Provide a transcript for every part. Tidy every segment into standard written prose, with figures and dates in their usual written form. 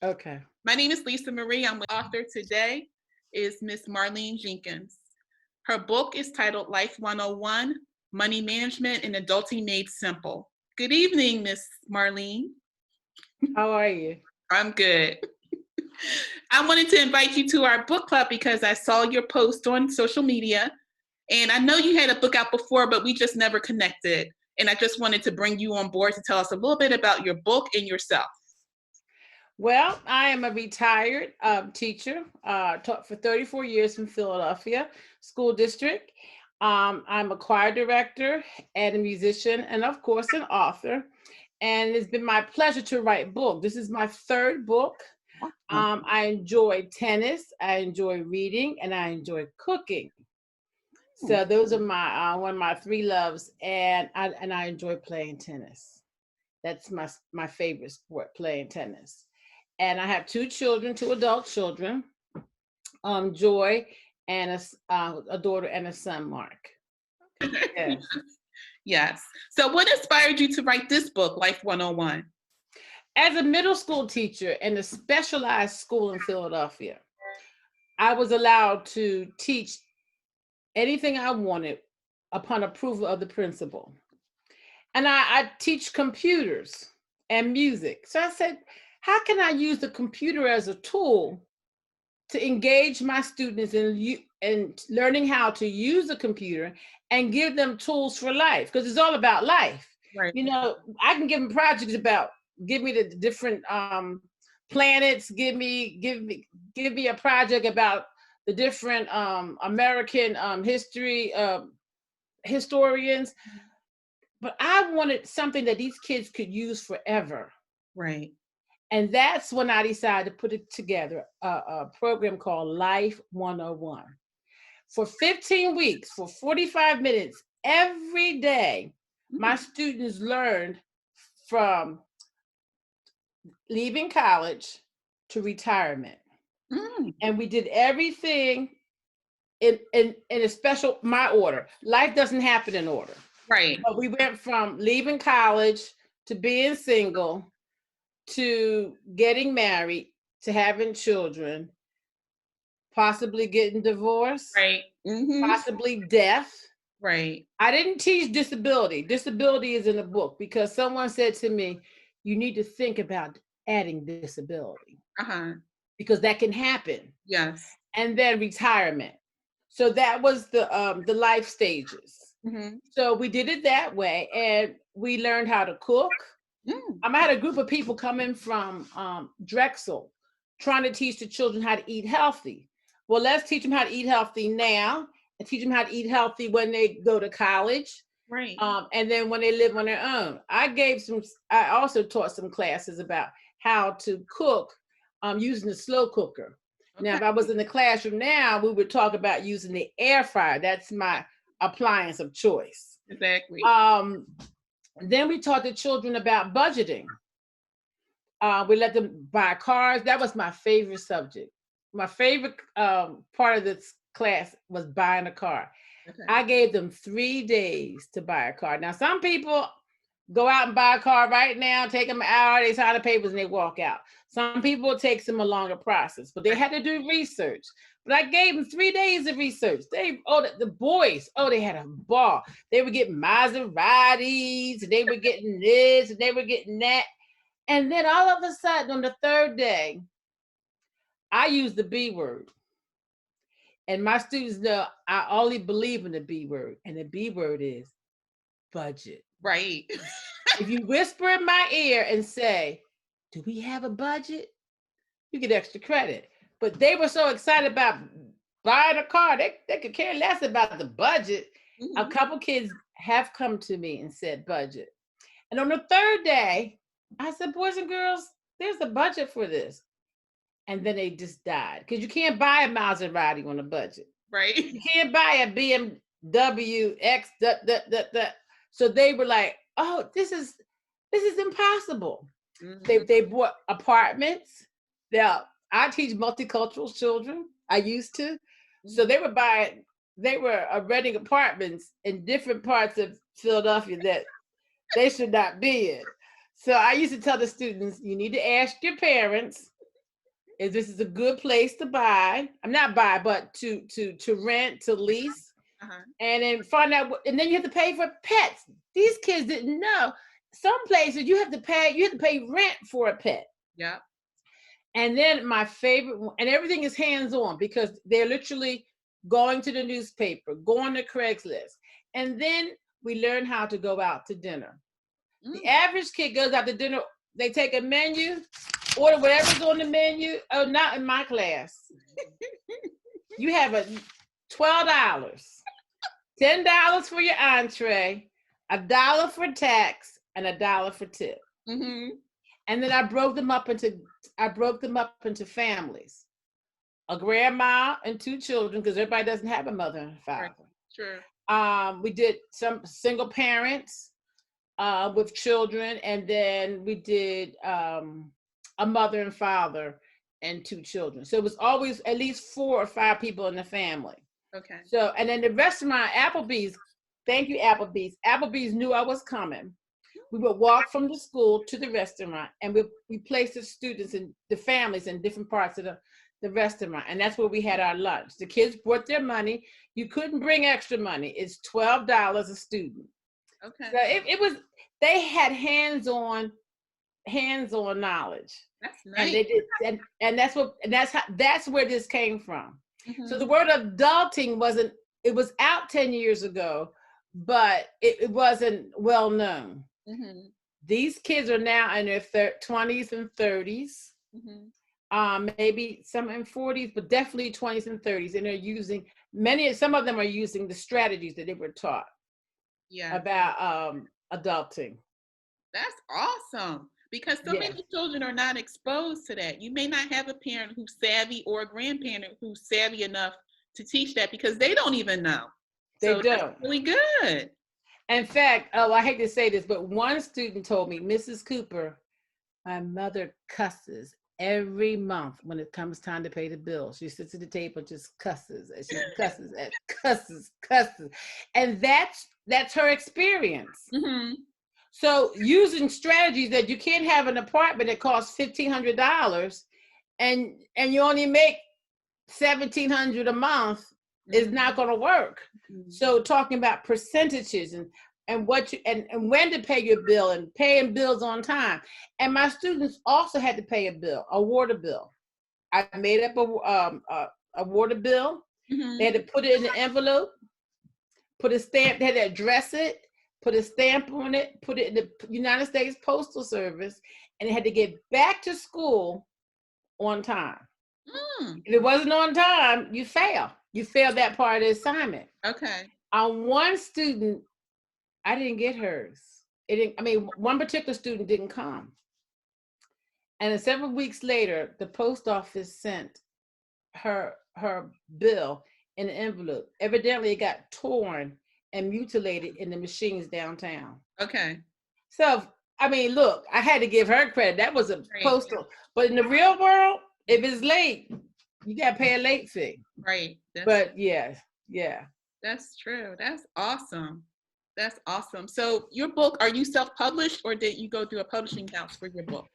Okay. My name is Lisa Marie. I'm with author today is Miss Marlene Jenkins. Her book is titled Life 101, Money Management and Adulting Made Simple. Good evening, Miss Marlene. How are you? I'm good. I wanted to invite you to our book club because I saw your post on social media, and I know you had a book out before, but we just never connected. And I just wanted to bring you on board to tell us a little bit about your book and yourself. Well, I am a retired teacher, taught for 34 years in Philadelphia School District. I'm a choir director and a musician, and of course, an author. And it's been my pleasure to write books. This is my third book. I enjoy tennis, I enjoy reading, and I enjoy cooking. So those are my one of my three loves, and I enjoy playing tennis. That's my favorite sport, playing tennis. And I have two children, two adult children, Joy and a daughter and a son, Mark. Yes. Yes. So, what inspired you to write this book, Life 101? As a middle school teacher in a specialized school in Philadelphia, I was allowed to teach anything I wanted upon approval of the principal. And I teach computers and music. So I said, how can I use the computer as a tool to engage my students in learning how to use a computer and give them tools for life? Because it's all about life. Right. You know, I can give them projects about give me the different planets, give me a project about the different American history historians, but I wanted something that these kids could use forever. Right. And that's when I decided to put it together, a program called Life 101. For 15 weeks, for 45 minutes, every day, my students learned from leaving college to retirement. Mm. And we did everything in a special, my order. Life doesn't happen in order. Right. But we went from leaving college to being single to getting married to having children, possibly getting divorced, Right. Mm-hmm. possibly death. Right. I didn't teach disability. Disability is in the book because someone said to me, you need to think about adding disability Uh-huh. because that can happen. Yes. And then retirement. So that was the life stages. Mm-hmm. So we did it that way, and we learned how to cook. Mm. I had a group of people coming from Drexel trying to teach the children how to eat healthy. Well, let's teach them how to eat healthy now and teach them how to eat healthy when they go to college, Right. and then when they live on their own. I also taught some classes about how to cook using the slow cooker. Now, Okay. if I was in the classroom now, we would talk about using the air fryer. That's my appliance of choice. Exactly. Then we taught the children about budgeting. We let them buy cars. That was my favorite subject. My favorite part of this class was buying a car. Okay. I gave them 3 days to buy a car. Now, some people go out and buy a car right now, take them out, they sign the papers, and they walk out. Some people it takes them a longer process, but they had to do research. But I gave them 3 days of research. The boys, they had a ball. They were getting Maseratis, and they were getting this, and they were getting that. And then all of a sudden, on the third day, I used the B word. And my students know I only believe in the B word, and the B word is budget. Right. If you whisper in my ear and say, do we have a budget? You get extra credit. But they were so excited about buying a car, they could care less about the budget. A Mm-hmm. couple kids have come to me and said budget. And on the third day, I said, boys and girls, there's a budget for this. And then they just died. Because you can't buy a Maserati on a budget. Right. You can't buy a BMW X. So they were like, oh, this is impossible. Mm-hmm. They bought apartments. Now I teach multicultural children. I used to. So they were renting apartments in different parts of Philadelphia that they should not be in. So I used to tell the students, you need to ask your parents Is this is a good place to buy. I'm not buy, but to rent, to lease, Uh-huh. and then find out. And then you have to pay for pets. These kids didn't know. Some places you have to pay. You have to pay rent for a pet. Yep. And then my favorite one, and everything is hands on because they're literally going to the newspaper, going to Craigslist, and then we learn how to go out to dinner. The Mm. average kid goes out to dinner. They take a menu, order whatever's on the menu. Oh, not in my class. You have a $12, $10 for your entree, $1 for tax, and $1 for tip. Mm-hmm. And then I broke them up into families. A grandma and 2 children, because everybody doesn't have a mother and a Right. father. Sure. We did some single parents with children, and then we did a mother and father and 2 children. So it was always at least 4 or 5 people in the family. Okay. So, and then the restaurant, Applebee's, thank you, Applebee's. Applebee's knew I was coming. We would walk from the school to the restaurant, and we placed the students and the families in different parts of the restaurant. And that's where we had our lunch. The kids brought their money. You couldn't bring extra money. It's $12 a student. Okay. So it was, they had hands-on knowledge. That's nice. And they did, and that's where this came from. Mm-hmm. So the word adulting it was out 10 years ago, but it wasn't well known. Mm-hmm. These kids are now in their 20s and 30s, maybe some in 40s, but definitely 20s and 30s. And they're using some of them are using the strategies that they were taught about adulting. That's awesome. Because so many children are not exposed to that. You may not have a parent who's savvy or a grandparent who's savvy enough to teach that because they don't even know. They don't. That's really good. In fact, I hate to say this, but one student told me, Mrs. Cooper, my mother cusses every month when it comes time to pay the bill. She sits at the table, just cusses, and she cusses and cusses. And that's her experience. Mm-hmm. So using strategies that you can't have an apartment that costs $1,500 and you only make $1,700 a month is not going to work. Mm-hmm. So talking about percentages and what you and when to pay your bill and paying bills on time. And my students also had to pay a water bill. I made up a water bill. Mm-hmm. They had to put it in the envelope, put a stamp, they had to address it, put a stamp on it, put it in the United States Postal Service, and it had to get back to school on time. Mm. If it wasn't on time, you fail. You failed that part of the assignment. Okay. On one student, I didn't get hers. One particular student didn't come. And then several weeks later, the post office sent her bill in an envelope. Evidently, it got torn and mutilated in the machines downtown. Okay. So, look, I had to give her credit. That was a postal. But in the real world, if it's late, you got to pay a late fee. Right. Yeah. That's true. That's awesome. That's awesome. So your book, are you self-published or did you go through a publishing house for your book?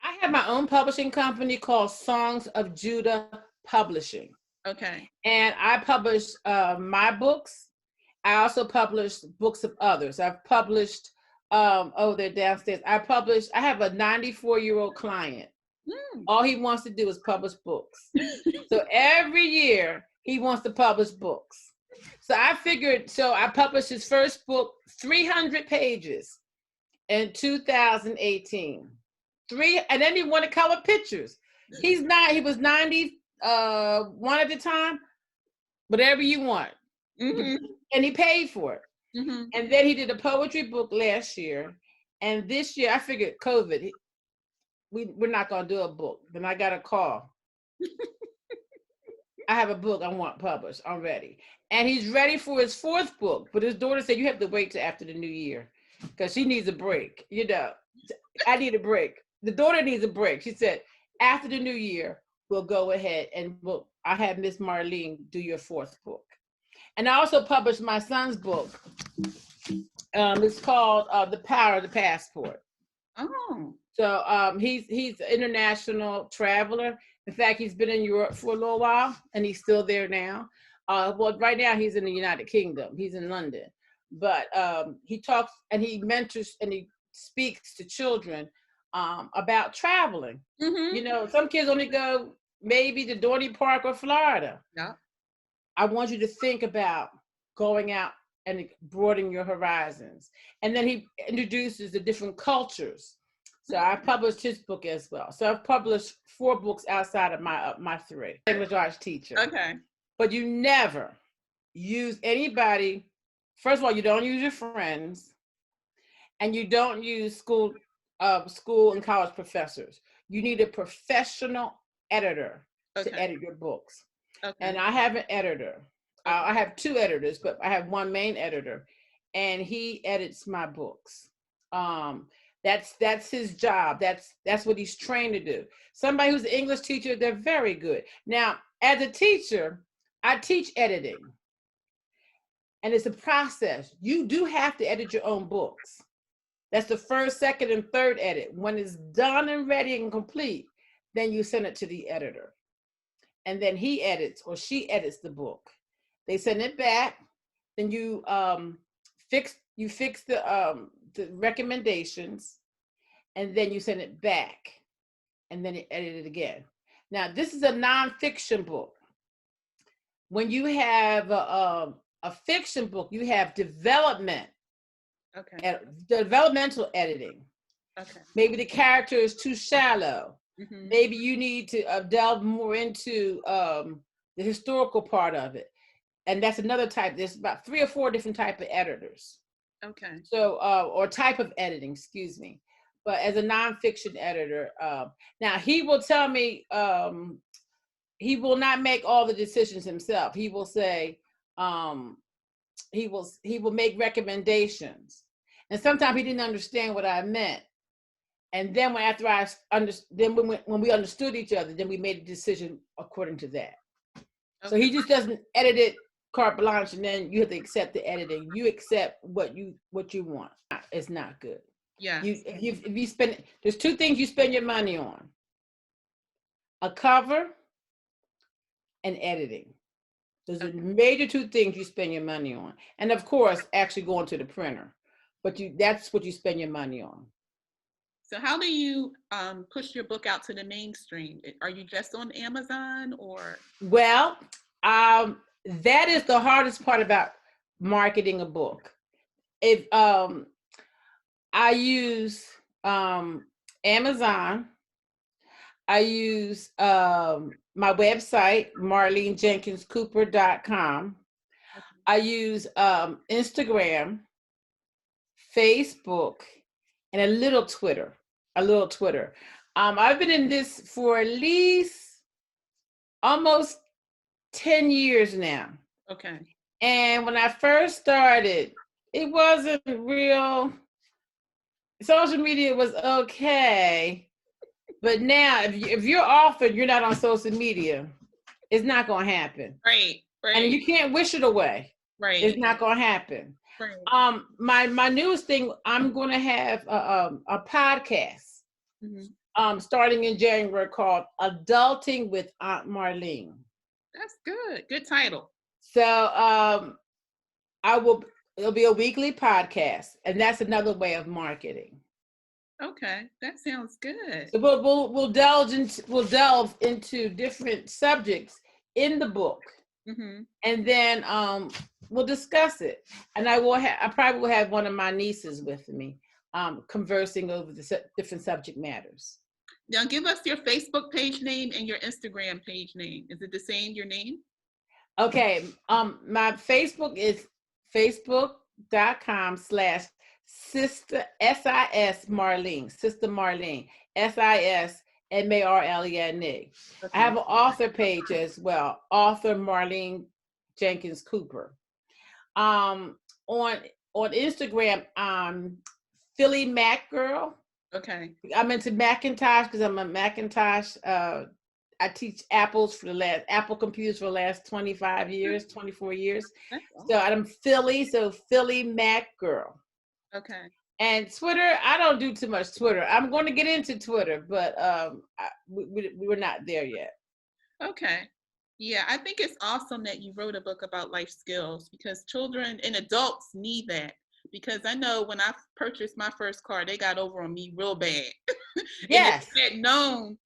I have my own publishing company called Songs of Judah Publishing. Okay. And I publish my books. I also publish books of others. I've published, they're downstairs. I have a 94-year-old client. All he wants to do is publish books. So every year he wants to publish books. So I published his first book, 300 pages in 2018. And then he wanted color pictures. He was 91 at the time, whatever you want. Mm-hmm. And he paid for it. Mm-hmm. And then he did a poetry book last year. And this year, I figured COVID, we're not going to do a book. Then I got a call. I have a book I want published. I'm ready. And he's ready for his 4th book. But his daughter said, you have to wait till after the new year because she needs a break. I need a break. The daughter needs a break. She said, after the new year, we'll go ahead and I'll have Miss Marlene do your 4th book. And I also published my son's book. It's called The Power of the Passport. Oh. So he's an international traveler, In fact, he's been in Europe for a little while, and he's still there now. Well, right now he's in the United Kingdom. He's in London, but he talks and he mentors and he speaks to children about traveling. Mm-hmm. You know, some kids only go maybe to Dorney Park or Florida. Yeah. I want you to think about going out and broadening your horizons. And then he introduces the different cultures. So I published his book as well. So I've published 4 books outside of my 3. Language arts teacher. Okay. But you never use anybody. First of all, you don't use your friends, and you don't use school and college professors. You need a professional editor to edit your books. Okay. And I have an editor. I have 2 editors, but I have one main editor, and he edits my books. That's his job. That's what he's trained to do. Somebody who's an English teacher, they're very good. Now, as a teacher, I teach editing, and it's a process. You do have to edit your own books. That's the first, second, and third edit. When it's done and ready and complete, then you send it to the editor, and then he edits or she edits the book. They send it back. Then you fix the recommendations, and then you send it back, and then you edit it again. Now, this is a nonfiction book. When you have a fiction book, you have development. Okay. Developmental editing. Okay. Maybe the character is too shallow. Mm-hmm. Maybe you need to delve more into the historical part of it. And that's another type. There's about 3 or 4 different type of editors. Okay. So, or type of editing, excuse me. But as a nonfiction editor, now he will tell me, he will not make all the decisions himself. He will say, he will make recommendations. And sometimes he didn't understand what I meant. And then when we understood each other, then we made a decision according to that. Okay. So he just doesn't edit it carte blanche, and then you have to accept the editing. You accept what you want. It's not good. Yeah. If you spend, there's 2 things you spend your money on: a cover and editing. Those are the major 2 things you spend your money on. And of course, actually going to the printer. But that's what you spend your money on. So how do you push your book out to the mainstream? Are you just on Amazon or? Well, that is the hardest part about marketing a book. If I use Amazon, I use my website, MarleneJenkinsCooper.com. I use Instagram, Facebook, and a little Twitter. I've been in this for at least almost 10 years now. Okay. And when I first started, it wasn't real. Social media was okay. But now, if you're author, you're not on social media, it's not going to happen. Right. And you can't wish it away. Right. It's not going to happen. Right. My newest thing, I'm going to have a podcast starting in January called Adulting with Aunt Marlene. That's good. Good title. So it'll be a weekly podcast, and that's another way of marketing. Okay, that sounds good. So we'll delve into different subjects in the book, and then we'll discuss it. And I probably will have one of my nieces with me, conversing over the different subject matters. Now, give us your Facebook page name and your Instagram page name. Is it the same, your name? Okay. My Facebook is facebook.com/Sister SIS Marlene, Sister Marlene, SIS MARLENE. I have an author page as well, author Marlene Jenkins Cooper. On Instagram, Philly Mac Girl. Okay. I'm into Macintosh because I'm a Macintosh. I teach Apple computers for the last 24 years. Awesome. So I'm Philly, so Philly Mac Girl. Okay. And Twitter, I don't do too much Twitter. I'm going to get into Twitter, but we were not there yet. Okay. Yeah, I think it's awesome that you wrote a book about life skills because children and adults need that. Because I know when I purchased my first car, they got over on me real bad. And if Yes, I had known,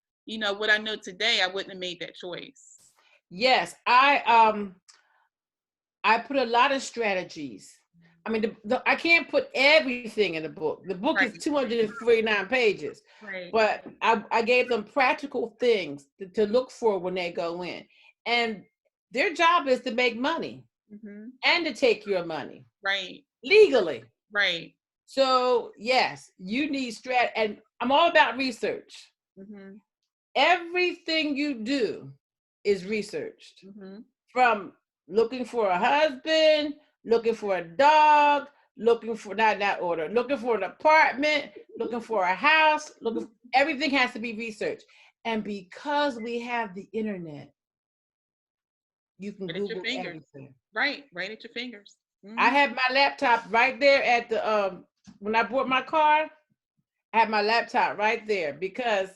what I know today, I wouldn't have made that choice. yes. I put a lot of strategies. I mean, I can't put everything in the book. The book Right, is 249 pages, right. but I gave them practical things to look for when they go in. And their job is to make money Mm-hmm. and to take your money Right, legally. right. So, yes, you need and I'm all about research. Mm-hmm. Everything you do is researched. Mm-hmm. From looking for a husband, looking for a dog, looking for not that order, looking for an apartment, looking for a house, everything has to be researched. And because we have the internet, you can Right at your Google fingers. everything. Right at your fingers. I Mm-hmm. had my laptop right there at the when I bought my car, I had my laptop right there because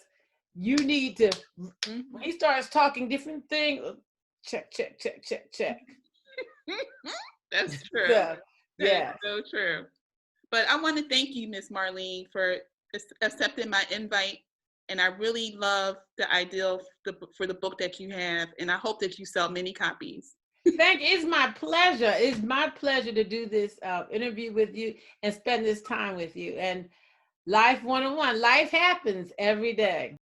you need to when Mm-hmm. he starts talking different things, check. That's true. So, That is yeah. so true. But I want to thank you, Miss Marlene, for accepting my invite. And I really love the idea of for the book that you have. And I hope that you sell many copies. It's my pleasure. It's my pleasure to do this interview with you and spend this time with you. And life 101, life happens every day.